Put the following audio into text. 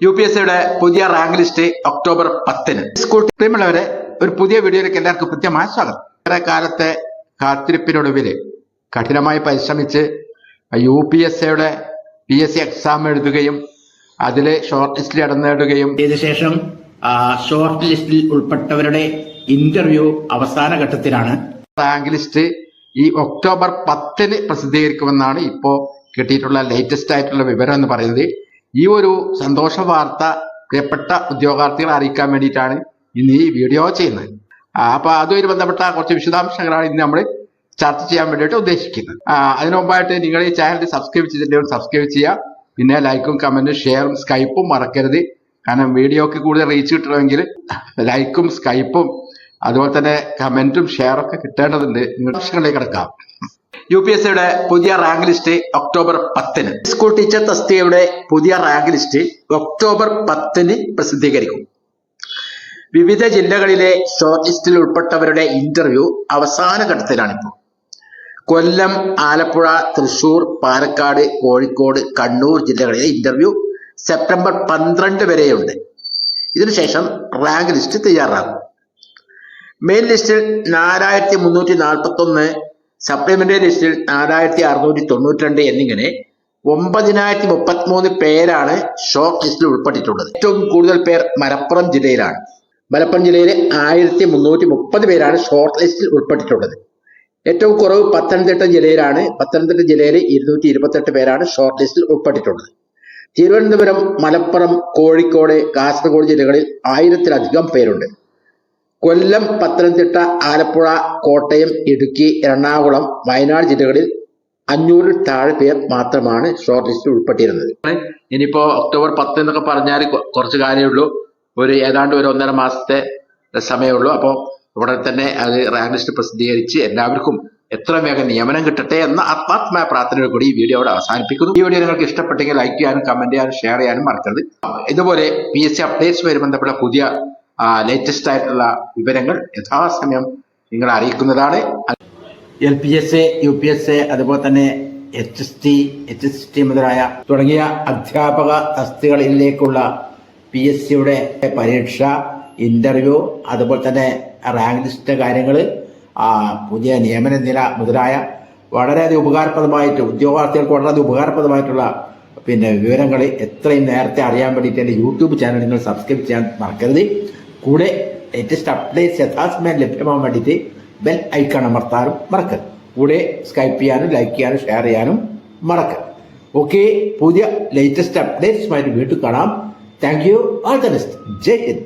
UPSCയുടെ പുതിയ rank list October 10-ന്. School ടീമുള്ളവരെ ഒരു പുതിയ വീഡിയോയിലേക്ക് എല്ലാവർക്കും കൃത്യമായ സ്വാഗതം. ഏറെ കാലത്തെ കാത്തിരിപ്പിനൊടുവിൽ കഠിനമായി പരിശ്രമിച്ച് UPSCയുടെ PSC എക്സാം എഴുതുകയും അതിൽ ഷോർട്ട് ലിസ്റ്റിൽ ഇടം നേടുകയും ചെയ്ത ശേഷം ഷോർട്ട് ലിസ്റ്റിൽ ഉൾപ്പെട്ടവരുടെ ഇന്റർവ്യൂ അവസാന ഘട്ടത്തിലാണ്. റാങ്ക് ലിസ്റ്റ് ഈ ഒക്ടോബർ 10-ന് പ്രസിദ്ധീകരിക്കുമെന്നാണ് ഇപ്പോ കിട്ടിയിട്ടുള്ള ലേറ്റസ്റ്റ് ആയിട്ടുള്ള വിവരം എന്ന് പറയുന്നത്. ഈ ഒരു സന്തോഷ വാർത്ത പ്രിയപ്പെട്ട ഉദ്യോഗാർത്ഥികളെ അറിയിക്കാൻ വേണ്ടിയിട്ടാണ് ഇന്ന് ഈ വീഡിയോ ചെയ്യുന്നത്. അപ്പൊ അതുമായി ബന്ധപ്പെട്ട കുറച്ച് വിശദാംശങ്ങളാണ് ഇന്ന് നമ്മൾ ചർച്ച ചെയ്യാൻ വേണ്ടിയിട്ട് ഉദ്ദേശിക്കുന്നത്. അതിനു മുമ്പായിട്ട് നിങ്ങൾ ഈ ചാനൽ സബ്സ്ക്രൈബ് ചെയ്തിട്ടുണ്ടെങ്കിൽ സബ്സ്ക്രൈബ് ചെയ്യുക. പിന്നെ ലൈക്കും കമന്റും ഷെയറും സ്കൈപ്പും മറക്കരുത്. കാരണം വീഡിയോക്ക് കൂടുതൽ റീച്ച് കിട്ടണമെങ്കിൽ ലൈക്കും സ്കൈപ്പും അതുപോലെ തന്നെ കമന്റും ഷെയറൊക്കെ കിട്ടേണ്ടതുണ്ട്. നിമിഷങ്ങളിലേക്ക് കിടക്കാം. UPSCയുടെ പുതിയ റാങ്ക് ലിസ്റ്റ് ഒക്ടോബർ 10-ന്. സ്കൂൾ ടീച്ചർ തസ്തികയുടെ പുതിയ റാങ്ക് ലിസ്റ്റ് ഒക്ടോബർ 10-ന് പ്രസിദ്ധീകരിക്കും. വിവിധ ജില്ലകളിലെ ഷോർട്ട് ലിസ്റ്റിൽ ഉൾപ്പെട്ടവരുടെ ഇന്റർവ്യൂ അവസാന ഘട്ടത്തിലാണിപ്പോൾ. കൊല്ലം, ആലപ്പുഴ, തൃശൂർ, പാലക്കാട്, കോഴിക്കോട്, കണ്ണൂർ ജില്ലകളിലെ ഇന്റർവ്യൂ സെപ്റ്റംബർ 12 വരെയുണ്ട്. ഇതിനുശേഷം റാങ്ക് ലിസ്റ്റ് തയ്യാറാകും. മെയിൻ ലിസ്റ്റിൽ 4341, സപ്ലിമെന്ററി ലിസ്റ്റിൽ 4692 എന്നിങ്ങനെ 9033 പേരാണ് ഷോർട്ട് ലിസ്റ്റിൽ ഉൾപ്പെട്ടിട്ടുള്ളത്. ഏറ്റവും കൂടുതൽ പേർ മലപ്പുറം ജില്ലയിലാണ്. മലപ്പുറം ജില്ലയിൽ 1330 പേരാണ് ഷോർട്ട് ലിസ്റ്റിൽ ഉൾപ്പെട്ടിട്ടുള്ളത്. ഏറ്റവും കുറവ് പത്തനംതിട്ട ജില്ലയിലാണ്. പത്തനംതിട്ട ജില്ലയിൽ 228 പേരാണ് ഷോർട്ട് ലിസ്റ്റിൽ ഉൾപ്പെട്ടിട്ടുള്ളത്. തിരുവനന്തപുരം, മലപ്പുറം, കോഴിക്കോട്, കാസർഗോഡ് ജില്ലകളിൽ 1000-ലധികം പേരുണ്ട്. കൊല്ലം, പത്തനംതിട്ട, ആലപ്പുഴ, കോട്ടയം, ഇടുക്കി, എറണാകുളം, വയനാട് ജില്ലകളിൽ 500-ൽ താഴെ പേർ മാത്രമാണ് ഷോർട്ട് ലിസ്റ്റിൽ ഉൾപ്പെട്ടിരുന്നത്. ഇനിയിപ്പോ ഒക്ടോബർ 10 എന്നൊക്കെ പറഞ്ഞാൽ കുറച്ച് കാര്യമേ ഉള്ളൂ. ഏതാണ്ട് ഒരു 1.5 മാസത്തെ സമയമുള്ളൂ. അപ്പോൾ ഉടനെ തന്നെ അത് റാങ്ക് ലിസ്റ്റ് പ്രസിദ്ധീകരിച്ച് എല്ലാവർക്കും എത്ര വേഗം നിയമനം കിട്ടട്ടെ എന്ന ആത്മാർത്ഥമായ പ്രാർത്ഥനയോട് കൂടി ഈ വീഡിയോ അവിടെ അവസാനിപ്പിക്കുന്നു. ഈ വീഡിയോ നിങ്ങൾക്ക് ഇഷ്ടപ്പെട്ടെങ്കിൽ ലൈക്ക് ചെയ്യാനും കമന്റ് ചെയ്യാനും ഷെയർ ചെയ്യാനും മറക്കരുത്. ഇതുപോലെ PSC അപ്ഡേറ്റ്സുമായി ബന്ധപ്പെട്ട പുതിയ ലേറ്റസ്റ്റ് ആയിട്ടുള്ള വിവരങ്ങൾ യഥാസമയം നിങ്ങൾ അറിയിക്കുന്നതാണ്. LPSA, UPSA അതുപോലെ തന്നെ HST മുതലായ തുടങ്ങിയ അധ്യാപക തസ്തികകളിലേക്കുള്ള PSCയുടെ പരീക്ഷ, ഇന്റർവ്യൂ, അതുപോലെ തന്നെ റാങ്ക് ലിസ്റ്റ് കാര്യങ്ങൾ, പുതിയ നിയമന നില മുതലായ വളരെയധികം ഉപകാരപ്രദമായിട്ട് ഉദ്യോഗാർത്ഥികൾക്ക് വളരെയധികം ഉപകാരപ്രദമായിട്ടുള്ള വിവരങ്ങൾ എത്രയും നേരത്തെ അറിയാൻ വേണ്ടിയിട്ട് എൻ്റെ യൂട്യൂബ് ചാനൽ നിങ്ങൾ സബ്സ്ക്രൈബ് ചെയ്യാൻ മറക്കരുത്. കൂടെ ലേറ്റസ്റ്റ് അപ്ഡേറ്റ്സ് യഥാസമയം ലഭ്യമാകാൻ വേണ്ടിയിട്ട് ബെൽ ഐക്കൺ അമർത്താനും മറക്കരുത്. കൂടെ സ്കൈപ്പ് ചെയ്യാനും ലൈക്ക് ചെയ്യാനും ഷെയർ ചെയ്യാനും മറക്കരുത്. ഓക്കെ, പുതിയ ലേറ്റസ്റ്റ് അപ്ഡേറ്റ്സുമായിട്ട് വീണ്ടും കാണാം. Thank you. All the best. Jai Hind.